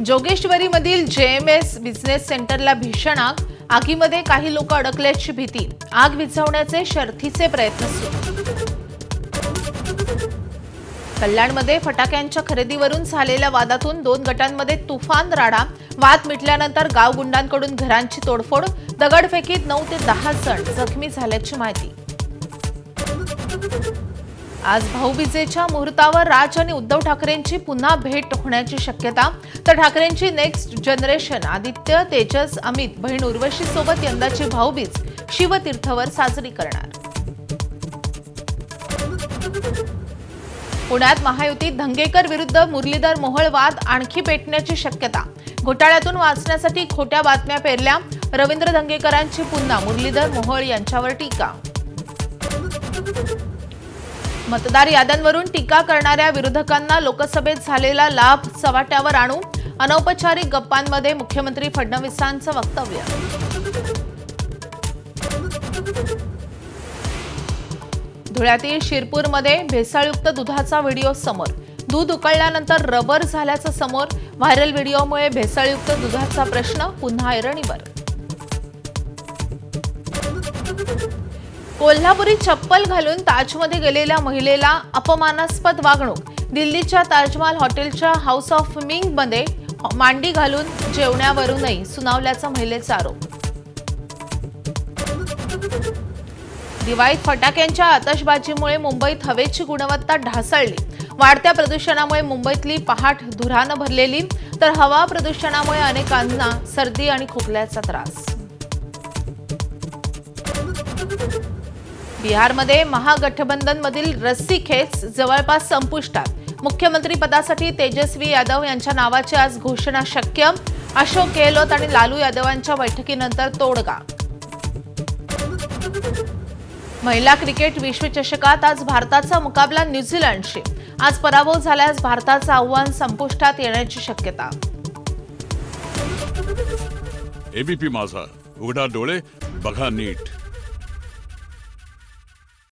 जोगेश्वरीमधील JMS business सेंटरला भीषण आग, आगीमध्ये काही लोक अडकल्याची भीती, आग विझवण्याचे शर्थीचे प्रयत्न सुरू। कल्याणमध्ये फटाक्यांच्या खरेदीवरून झालेल्या वादातून दोन गटांमध्ये तुफान राडा, वाद मिटल्यानंतर गाव गुंडांकडून घरांची तोडफोड, दगडफेकीत 9 ते 10 जण जखमी झाल्याची माहिती। आज भाऊबीजेच्या मुहूर्तावर राज आणि उद्धव ठाकरेंची पुन्हा भेट होण्याची शक्यता, तर ठाकरेंची नेक्स्ट जनरेशन आदित्य, तेजस, अमित बहीण उर्वशी सोबत यंदाची भाऊबीज शिवतीर्थवर साजरी करणार। पुण्यात महायुतीत धंगेकर विरुद्ध मुरलीधर मोहोळ वाद आणखी पेटण्याची शक्यता, घोटाळ्यातून वाचण्यासाठी खोट्या बातम्या पेरल्या, रवींद्र धंगेकरांची पुन्हा मुरलीधर मोहोळ यांच्यावर टीका। मतदार याद्यांवरून टीका करणाऱ्या विरोधकांना लोकसभेत झालेला लाभ चव्हाट्यावर आणू, अनौपचारिक गप्पांमध्ये मुख्यमंत्री फडणवीसांचं वक्तव्य। धुळ्यातील शिरपूरमध्ये भेसळयुक्त दुधाचा व्हिडिओ समोर, दूध उकळल्यानंतर रबर झाल्याचं समोर, व्हायरल व्हिडिओमुळे भेसळयुक्त दुधाचा प्रश्न पुन्हा ऐरणीवर। कोल्हापुरी चप्पल घालून ताजमध्ये गेलेल्या महिलेला अपमानास्पद वागणूक, दिल्लीच्या ताजमहाल हॉटेलच्या हाऊस ऑफ मिंगमध्ये मांडी घालून जेवण्यावरूनही सुनावल्याचा महिलेचा आरोप। दिवाळीत फटाक्यांच्या आतषबाजीमुळे मुंबईत हवेची गुणवत्ता ढासळली, वाढत्या प्रदूषणामुळे मुंबईतली पहाट धुरानं भरलेली, तर हवा प्रदूषणामुळे अनेकांना सर्दी आणि खोकल्याचा त्रास। बिहारमध्ये महागठबंधनमधील रस्सीखेच जवळपास संपुष्टात, मुख्यमंत्री पदासाठी तेजस्वी यादव यांच्या नावाची आज घोषणा शक्य, अशोक गेहलोत आणि लालू यादवांच्या बैठकीनंतर तोडगा। महिला क्रिकेट विश्वचषकात आज भारताचा मुकाबला न्यूझीलंडशी, आज पराभव झाल्यास भारताचं आव्हान संपुष्टात येण्याची शक्यता। एबीपी माझा, उघडा डोळे बघा नीट।